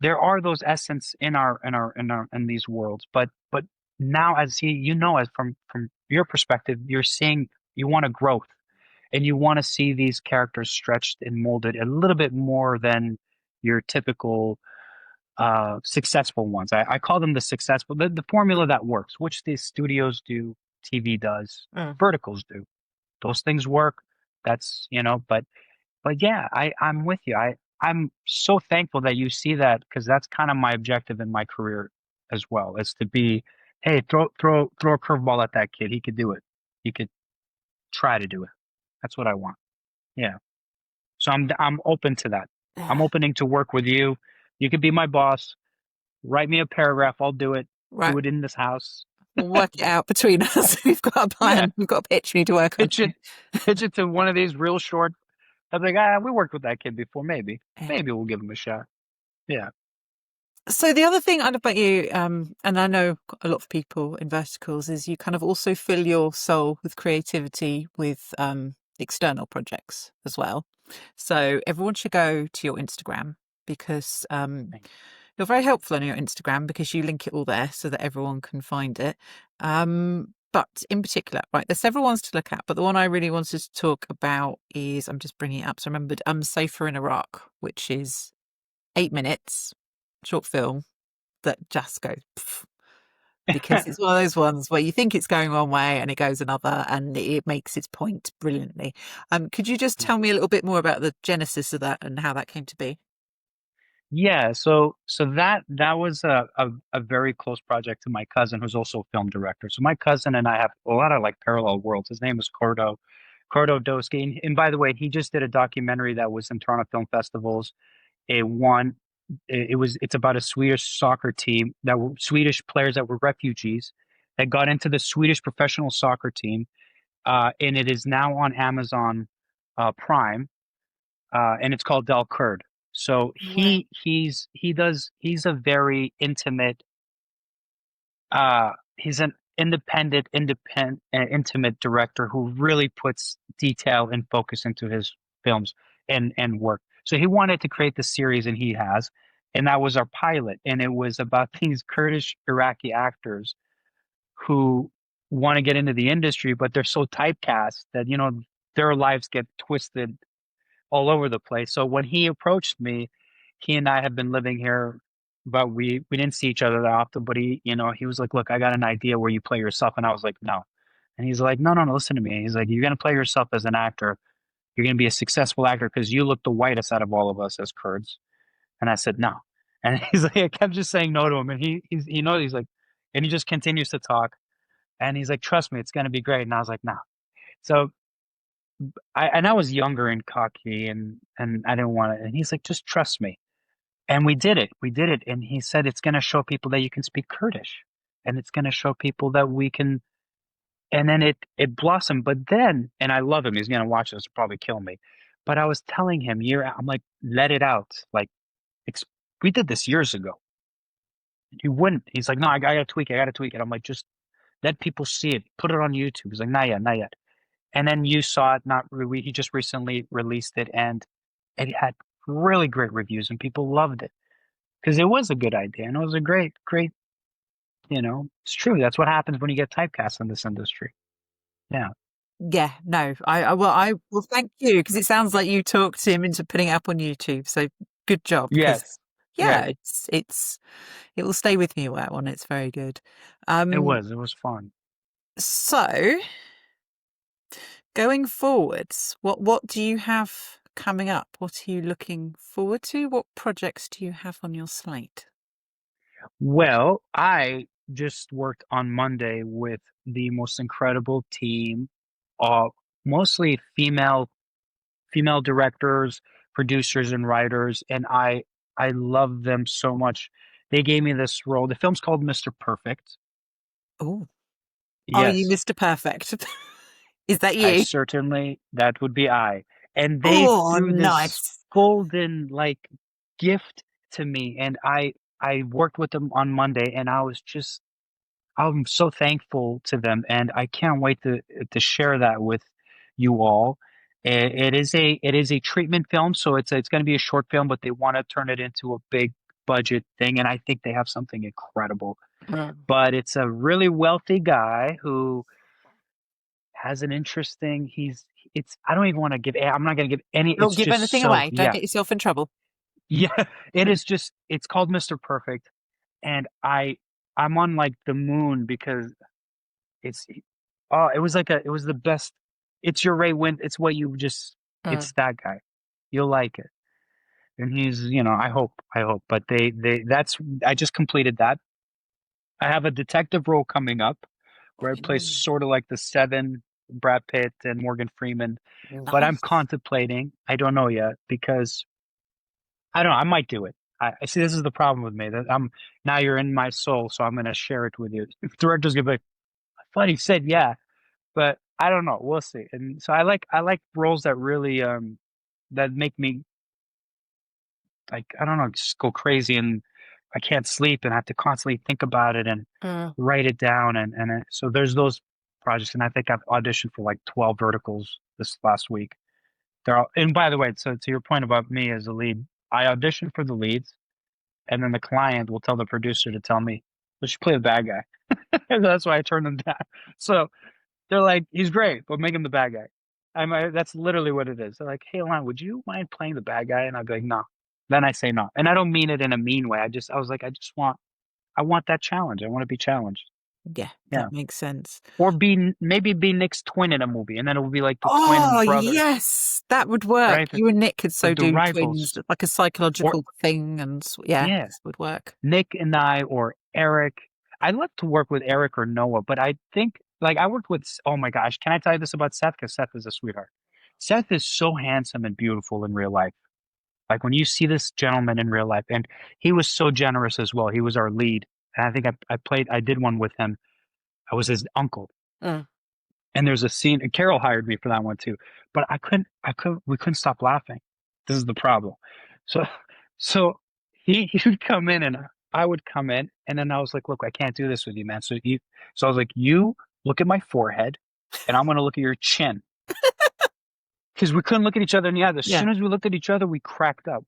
there are those essence in these worlds, but now as as from your perspective, you're seeing you want a growth and you want to see these characters stretched and molded a little bit more than your typical successful ones. I call them the formula that works, which the studios do, TV does, Mm. verticals do. Those things work. That's but yeah, I'm with you. I'm so thankful that you see that because that's kind of my objective in my career as well, is to be, hey, throw a curveball at that kid. He could do it. He could try to do it. That's what I want. Yeah. So I'm open to that. I'm opening to work with you. You could be my boss. Write me a paragraph. I'll do it. Right. Do it in this house. We'll work it out between us. We've got a Yeah. plan. We've got a pitch we need to work on. Pitch it. Pitch it to one of these real short. I was like, we worked with that kid before. Yeah. Maybe we'll give him a shot. Yeah. So the other thing I know about you, and I know a lot of people in verticals, is you kind of also fill your soul with creativity with external projects as well. So everyone should go to your Instagram because you're very helpful on your Instagram because you link it all there so that everyone can find it. But in particular, right, there's several ones to look at, but the one I really wanted to talk about is, I'm just bringing it up. So I remembered Safer in Iraq, which is 8 minutes, short film that just goes pff, because it's one of those ones where you think it's going one way and it goes another and it makes its point brilliantly. Could you just tell me a little bit more about the genesis of that and how that came to be? Yeah, so that was a very close project to my cousin, who's also a film director. So my cousin and I have a lot of like parallel worlds. His name is Cordo Doski, and by the way, he just did a documentary that was in Toronto Film Festivals. It won. It's about a Swedish soccer team that were Swedish players that were refugees that got into the Swedish professional soccer team, and it is now on Amazon Prime, and it's called Del Kurd. So Wow. he's a very intimate he's an intimate director who really puts detail and focus into his films and work. So he wanted to create the series, and he has, and that was our pilot, and it was about these Kurdish Iraqi actors who want to get into the industry, but they're so typecast that their lives get twisted all over the place. So when he approached me, he and I have been living here, but we didn't see each other that often. But he was like, "Look, I got an idea where you play yourself," and I was like, "No," and he's like, "No, no, no, listen to me." He's like, "You're gonna play yourself as an actor. You're gonna be a successful actor because you look the whitest out of all of us as Kurds." And I said, "No," and he's like, I kept just saying no to him, and he knows he's like, and he just continues to talk, and he's like, "Trust me, it's gonna be great," and I was like, "No." So I was younger and cocky and I didn't want to. And he's like, just trust me. And we did it. We did it. And he said, it's going to show people that you can speak Kurdish, and it's going to show people that we can. And then it blossomed. But then, and I love him. He's going to watch this, probably kill me. But I was telling him, I'm like, let it out. Like, ex- we did this years ago. He wouldn't. He's like, no, I got to tweak it. I got to tweak it. I'm like, just let people see it. Put it on YouTube. He's like, not yet, not yet. And then you saw it, not really, he just recently released it, and it had really great reviews and people loved it because it was a good idea and it was a great, it's true. That's what happens when you get typecast in this industry. Yeah. Yeah, no, I will thank you because it sounds like you talked him into putting it up on YouTube. So good job because Yes. yeah, Yes. it will stay with me that one. It's very good. It Um, was. It was fun. so Going forwards, what do you have coming up? What are you looking forward to? What projects do you have on your slate? Well, I just worked on Monday with the most incredible team, of mostly female directors, producers, and writers, and I love them so much. They gave me this role. The film's called Mr. Perfect. Oh, are you Yes, Mr. Perfect? Is that I you? certainly that would be I. And they Oh, threw this nice. golden like gift to me, and I worked with them on Monday, and I'm so thankful to them, and I can't wait to share that with you all. It is a treatment film, so it's going to be a short film, but they want to turn it into a big budget thing, and I think they have something incredible. Mm. But it's a really wealthy guy who has an interesting. He's it's. I don't even want to give. I'm not going to give any. Don't It's give just anything so away. Don't yeah, get yourself in trouble. yeah. It is just. It's called Mr. Perfect, and I'm on like the moon because It's oh, it was the best. It's your Ray Win. It's what you just. It's Mm. that guy. You'll like it, and I hope. But that's. I just completed that. I have a detective role coming up, where I play Mm. sort of like the Seven, Brad Pitt and Morgan Freeman. But I'm Nice. contemplating. I don't know yet because I don't know. I might do it. I see. This is the problem with me. That I'm now you're in my soul, so I'm going to share it with you. Director's gonna be like, I thought he said yeah. But I don't know. We'll see. And so I like roles that really that make me like I don't know, just go crazy and I can't sleep and I have to constantly think about it and Mm. write it down so there's those projects and I think I've auditioned for like 12 verticals this last week. They're all, and by the way, so to your point about me as a lead, I audition for the leads and then the client will tell the producer to tell me, let's play the bad guy. And that's why I turn them down. So they're like, he's great, but make him the bad guy. That's literally what it is. They're like, hey, Alan, would you mind playing the bad guy? And I'd be like, no. Then I say no. And I don't mean it in a mean way. I was like, I want that challenge. I want to be challenged. Yeah, Yeah. that makes sense. Or maybe be Nick's twin in a movie. And then it would be like the twin Oh, brother, yes, that would work. right? You and Nick could so The do twins, rivals. like a Or, psychological thing, and yeah, yeah, this would work. Nick and I, or Eric. I'd love to work with Eric or Noah, but I think, like, I worked with, oh my gosh, can I tell you this about Seth? Because Seth is a sweetheart. Seth is so handsome and beautiful in real life. Like when you see this gentleman in real life, and he was so generous as well. He was our lead. And I think I did one with him. I was his uncle. Mm. And there's a scene, and Carol hired me for that one too. But we couldn't stop laughing. This is the problem. So, so he would come in and I would come in. And then I was like, look, I can't do this with you, man. So I was like, you look at my forehead and I'm going to look at your chin. Because we couldn't look at each other in the eyes. As Yeah, soon as we looked at each other, we cracked up.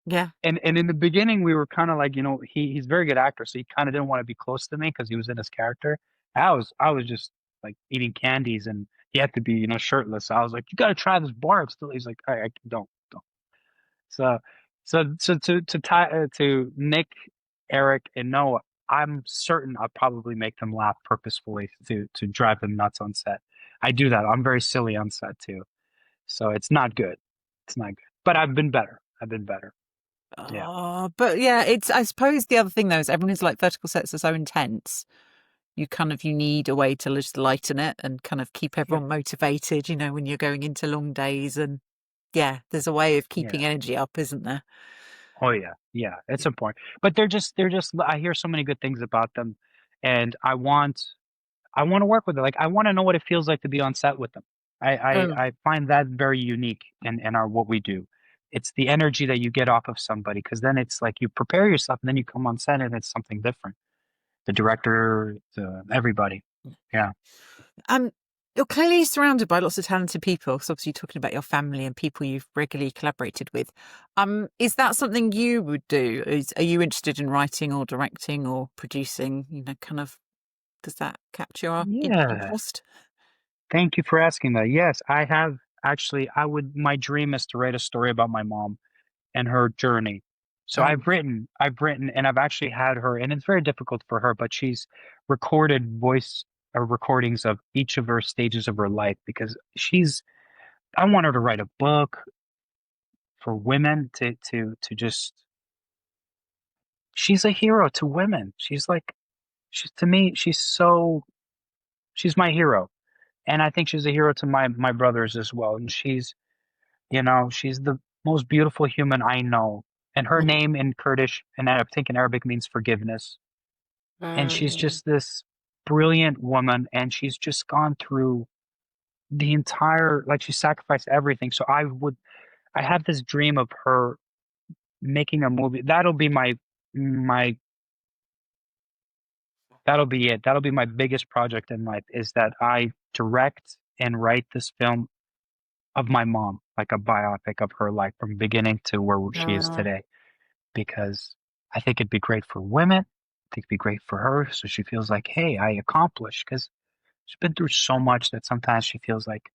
yeah, And in the beginning we were kind of like, he's a very good actor, so he kind of didn't want to be close to me because he was in his character. I was just like eating candies and he had to be, shirtless. So I was like, you got to try this bar. It's still, he's like, I don't. So to tie to Nick, Eric, and Noah, I'm certain I'll probably make them laugh purposefully to drive them nuts on set. I do that. I'm very silly on set too, so it's not good. It's not good, but I've been better. I've been better. Yeah. oh, but yeah, it's, I suppose the other thing though is everyone's like vertical sets are so intense. You need a way to just lighten it and kind of keep Yeah. everyone motivated, when you're going into long days. And yeah, there's a way of keeping Yeah. energy up, isn't there? Oh yeah, yeah, it's important. But they're just I hear so many good things about them and I want to work with them. Like I want to know what it feels like to be on set with them. I I, Mm. I find that very unique in our what we do. It's the energy that you get off of somebody because then it's like you prepare yourself and then you come on set and it's something different. The director, everybody. Yeah. Um, you're clearly surrounded by lots of talented people. So obviously, you're talking about your family and people you've regularly collaborated with. Is that something you would do? Are you interested in writing or directing or producing? Kind of, does that capture your Yeah. interest? Thank you for asking that. Yes, I have actually my dream is to write a story about my mom and her journey. So Oh, I've written, and I've actually had her, and it's very difficult for her, but she's recorded voice. recordings of each of her stages of her life because I want her to write a book for women to just, she's a hero to women. To me, she's my hero. And I think she's a hero to my brothers as well. And she's the most beautiful human I know. And her Mm. name in Kurdish and I think in Arabic means forgiveness. And she's Mm. just this brilliant woman, and she's just gone through the entire, like, she sacrificed everything. So I have this dream of her making a movie. My that'll be it. That'll be my biggest project in life, is that I direct and write this film of my mom, like a biopic of her life from beginning to where she is Mm. today. Because I think it'd be great for women. I think it'd be great for her, so she feels like, hey, I accomplished. Because she's been through so much that sometimes she feels like,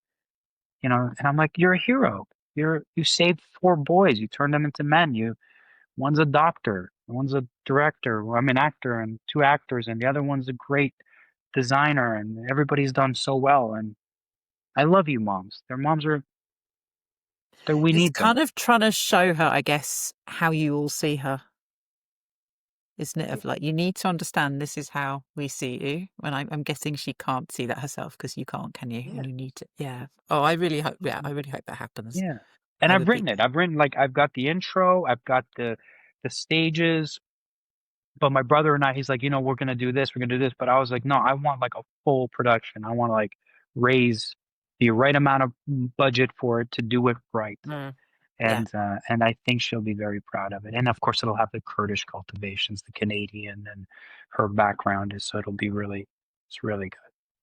and I'm like, you're a hero. You saved 4 boys. You turned them into men. One's a doctor, one's a director. Well, I'm an actor and 2 actors, and the other one's a great designer, and everybody's done so well. And I love you, moms. Their moms we It's need kind them. of trying to show her, I guess, how you all see her, isn't it? Of like, you need to understand this is how we see you. And I'm guessing she can't see that herself because you can't, can you? Yeah. And you need to, yeah. Oh, I really hope, yeah, I really hope that happens. Yeah. And I I've would be, written it. I've written, like, I've got the intro, I've got the stages, but my brother and I, he's like, we're gonna do this, we're gonna do this. But I was like, no, I want like a full production. I want to like raise the right amount of budget for it to do it right. mm, yeah, And I think she'll be very proud of it. And of course, it'll have the Kurdish cultivations, the Canadian, and her background is so it's really good.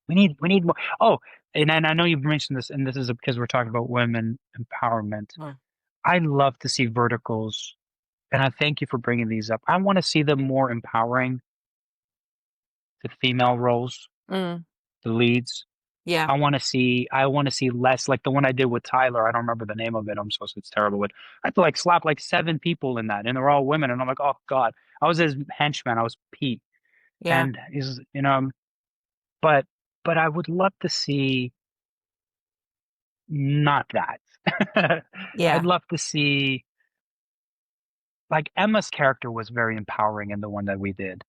We need more. Oh, and I know you've mentioned this, and this is because we're talking about women empowerment. mm, I love to see verticals, and I thank you for bringing these up. I want to see them more empowering the female roles, mm, the leads. yeah, I want to see less like the one I did with Tyler. I don't remember the name of it. It's terrible. But I had to like slap like 7 people in that, and they're all women. And I'm like, oh God. I was his henchman. I was Pete, yeah, and but I would love to see not that. I'd yeah. love to see, like, Emma's character was very empowering in the one that we did.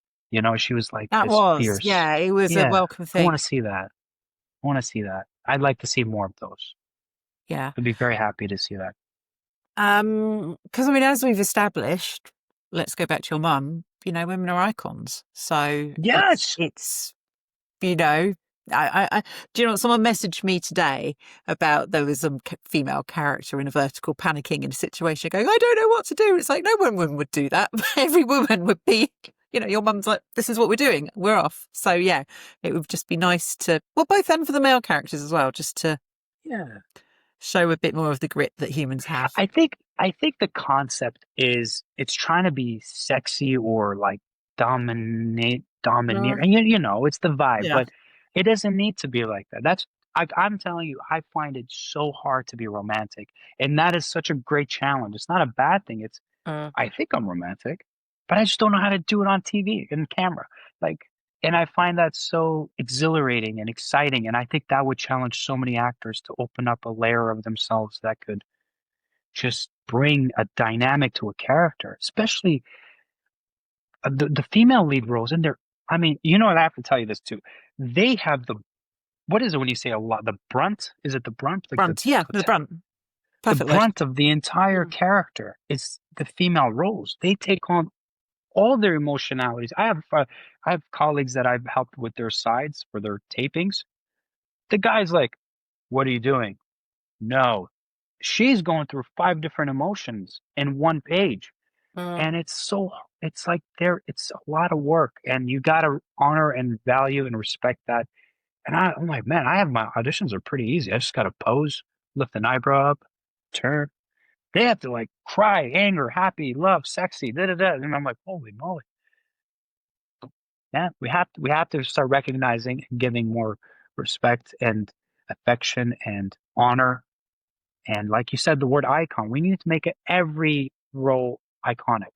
She was like That this was, fierce. yeah, it was a Yeah, welcome I want thing. to see that. I want to see that. I'd like to see more of those. Yeah. I'd be very happy to see that. Because I mean, as we've established, let's go back to your mum, women are icons. So Yes. you know, do you know what? Someone messaged me today about there was some female character in a vertical panicking in a situation going, I don't know what to do. It's like, no woman would do that. Every woman would be, your mum's like, this is what we're doing. We're off. So yeah, it would just be nice to, well, both and for the male characters as well, just to Yeah. show a bit more of the grit that humans have. I think the concept is it's trying to be sexy or like domineer, Mm, and it's the vibe, yeah. but it doesn't need to be like that. I'm telling you, I find it so hard to be romantic, and that is such a great challenge. It's not a bad thing. Mm. I think I'm romantic, but I just don't know how to do it on TV and camera. Like, and I find that so exhilarating and exciting, and I think that would challenge so many actors to open up a layer of themselves that could just bring a dynamic to a character, especially the female lead roles. And they're, I mean, I have to tell you this too. They have what is it when you say a lot? The brunt? Is it the brunt? Like Brunt. Yeah, the brunt. the Perfect word. brunt of the entire Mm. character is the female roles. They take on all their emotionalities. I have colleagues that I've helped with their sides for their tapings. The guy's like, "What are you doing?" No, she's going through 5 different emotions in one page. Mm. And it's like it's a lot of work, and you got to honor and value and respect that. And I'm like, man, my auditions are pretty easy. I just got to pose, lift an eyebrow up, turn. They have to like cry, anger, happy, love, sexy, da da da. And I'm like, holy moly. Yeah, we have to start recognizing and giving more respect and affection and honor. And like you said, the word icon, we need to make it every role iconic.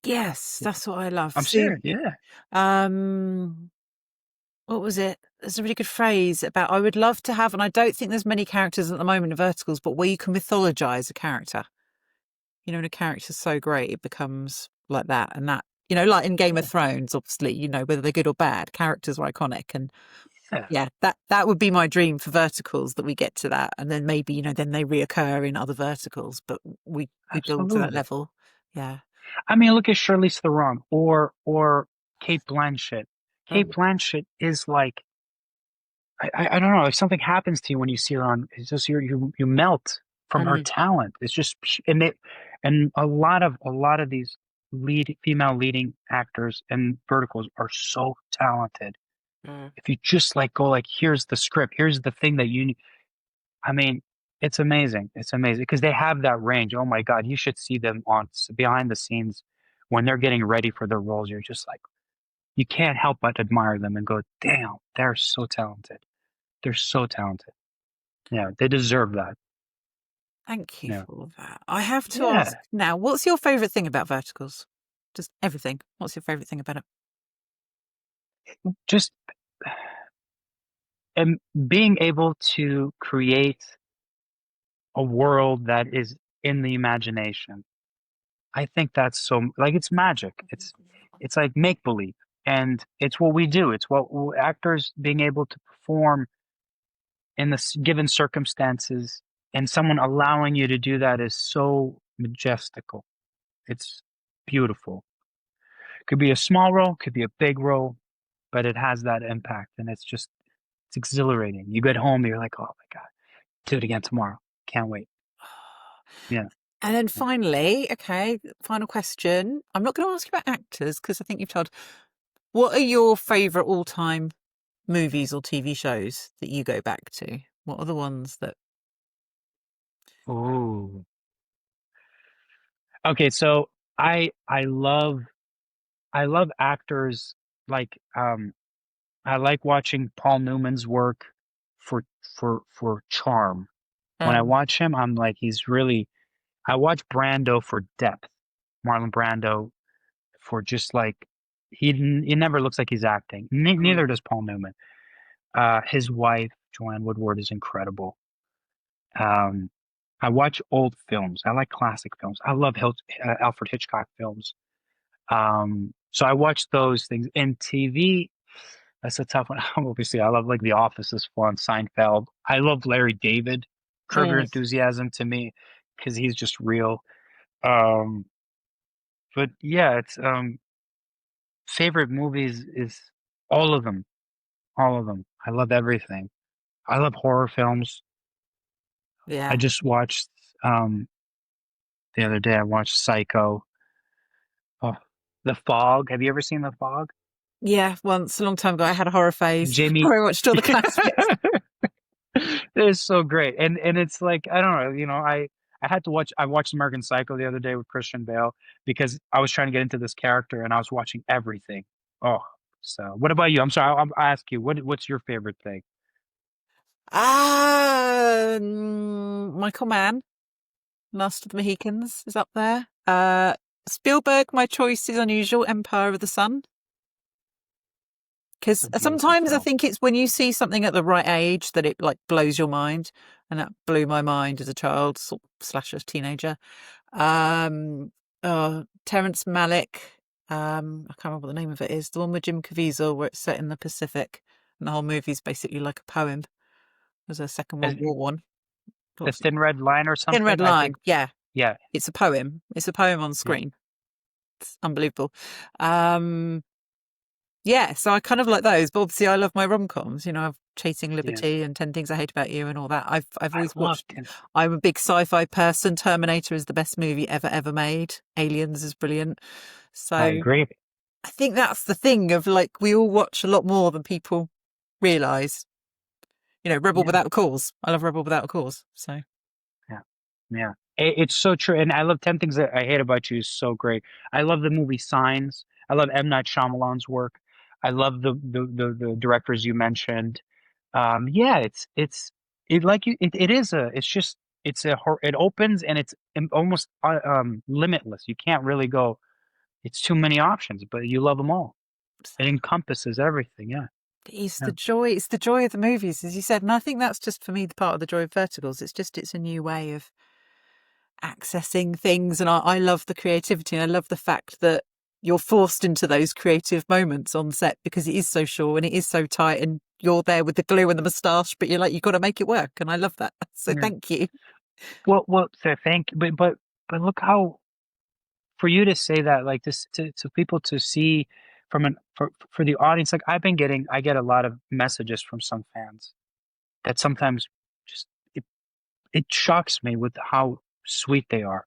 Yes, that's what I love. I'm See, serious. Yeah. um, what was it? there's a really good phrase about I would love to have, and I don't think there's many characters at the moment in Verticals, but where you can mythologize a character. When a character's so great, it becomes like that. And that, like in Game of Yeah. Thrones, obviously, whether they're good or bad, characters are iconic. And Yeah, yeah, that would be my dream for Verticals, that we get to that. And then maybe, then they reoccur in other Verticals, but we build to that absolutely. level. Yeah. I mean, look at Charlize Theron or Kate Blanchett. Kate Mm. Blanchett is like I don't know. If something happens to you when you see her on, it's just you melt from her Mm. talent. It's just and a lot of these female leading actors and verticals are so talented. Mm. If you just go here's the script, here's the thing that you need. I mean, it's amazing. It's amazing because they have that range. Oh my God, you should see them on behind the scenes when they're getting ready for their roles. You're just like, you can't help but admire them and go, damn, they're so talented. They're so talented. Yeah, they deserve that. Thank you Yeah. for that. I have to Yeah. ask now, what's your favourite thing about Verticals? Just everything. What's your favourite thing about it? Just and being able to create a world that is in the imagination. I think that's so it's magic. It's like make believe. And it's what we do. It's what actors being able to perform in the given circumstances and someone allowing you to do that is so majestical. It's beautiful. Could be a small role, could be a big role, but it has that impact and it's exhilarating. You get home, you're like, oh my God, do it again tomorrow. Can't wait. Yeah. And then Yeah. finally, okay, final question. I'm not going to ask you about actors because I think you've told. What are your favourite all-time movies or TV shows that you go back to? What are the ones that? Ooh. Okay, so I love actors like I like watching Paul Newman's work for for charm. When I Um, watch him, I'm like he's really I watch Brando for depth. Marlon Brando for just he never looks like he's acting. mm, Neither does Paul Newman. His wife, Joanne Woodward, is incredible. Um, I watch old films. I like classic films. I love Alfred Hitchcock films. So I watch those things. In TV, that's a tough one. Obviously, I love The Office is fun, Seinfeld. I love Larry David. Curb Your mm, Enthusiasm to me because he's just real. Um, but yeah, it's favorite movies is all of them. All of them. I love everything. I love horror films. I yeah, just watched um the other day I watched Psycho. Oh, The Fog. Have you ever seen The Fog? yeah. Once a long time ago, I had a horror phase Jamie. where I watched all the classics. It's so great. And it's like I don't know, I had to watch I watched American Psycho the other day with Christian Bale because I was trying to get into this character and I was watching everything. Oh, so what about you? I'm sorry, I'll ask you, what's your favorite thing? Michael Mann, Last of the Mohicans is up there. Spielberg, my choice is unusual. Empire of the Sun. It's Because a beautiful sometimes I film. think it's when you see something at the right age that it blows your mind, and that blew my mind as a child slash a teenager. Um, Terrence Malick. I can't remember what the name of it is. The one with Jim Caviezel, where it's set in the Pacific, and the whole movie's basically like a poem. There's a Second Is World War one. The Thin Red Line or Thin Red something? I Line. think. Yeah, Yeah, it's a poem. It's a poem on yeah, screen. It's unbelievable. Um, Yeah, so I kind of like those, but obviously I love my rom-coms. I've Chasing yeah. Liberty and 10 Things I Hate About You and all that. I've I always love watched. Tin. I'm a big sci-fi person. Terminator is the best movie ever made. Aliens is brilliant. So I agree. I think that's the thing of we all watch a lot more than people realise. Rebel Yeah. Without a Cause. I love Rebel Without a Cause. So Yeah. Yeah. It's so true. And I love 10 Things That I Hate About You is so great. I love the movie Signs. I love M. Night Shyamalan's work. I love the directors you mentioned. Yeah, it like you it is a it's just it opens and it's almost limitless. You can't really go it's too many options, but you love them all. It encompasses everything. Yeah. It's Yeah. the joy. It's the joy of the movies, as you said, and I think that's just for me the part of the joy of Verticals. It's a new way of accessing things, and I love the creativity. And I love the fact that you're forced into those creative moments on set because it is so short and it is so tight, and you're there with the glue and the moustache, but you're like, you've got to make it work, and I love that. So Yeah. thank you. Well, so thank you, but look how for you to say that like this to people to see from an for the audience, like I get a lot of messages from some fans that sometimes just it shocks me with how sweet they are.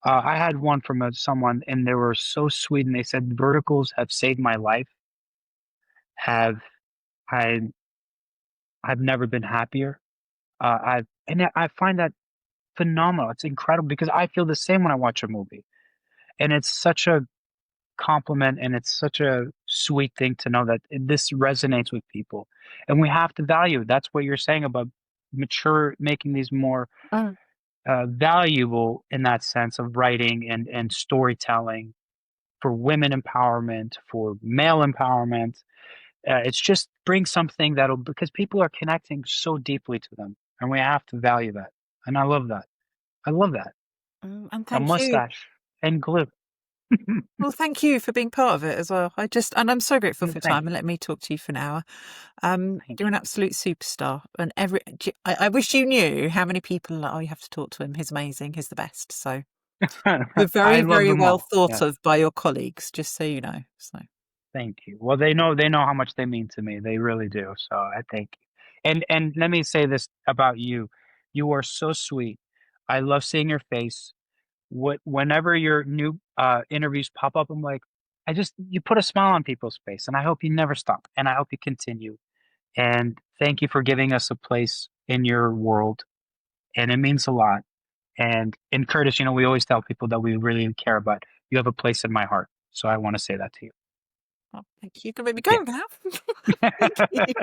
I had one from someone, and they were so sweet, and they said, "Verticals have saved my life. Have I? I've never been happier." I find that phenomenal. It's incredible because I feel the same when I watch a movie, and it's such a compliment, and it's such a sweet thing to know that this resonates with people, and we have to value it. That's what you're saying about mature, making these more Mm. valuable in that sense of writing and storytelling for women empowerment, for male empowerment. It's just bring something that'll because people are connecting so deeply to them, and we have to value that. And I love that. I love that. And A thank you. mustache and glue. Well, thank you for being part of it as well. And I'm so grateful for your Thank time you. and letting me talk to you for an hour. Thank You're an absolute superstar, and I wish you knew how many people are like, oh, you have to talk to him. He's amazing. He's the best. So you. you're I very, love very them well all. thought Yeah. of by your colleagues, just so you know. So Thank you. Well, they know how much they mean to me. They really do. So I thank you. And let me say this about you. You are so sweet. I love seeing your face. Whenever your new interviews pop up, I'm like, you put a smile on people's face, and I hope you never stop, and I hope you continue. And thank you for giving us a place in your world, and it means a lot. And in Curtis, we always tell people that we really care about. You have a place in my heart, so I want to say that to you. oh, thank you. You can make me go Yeah. now. Thank you.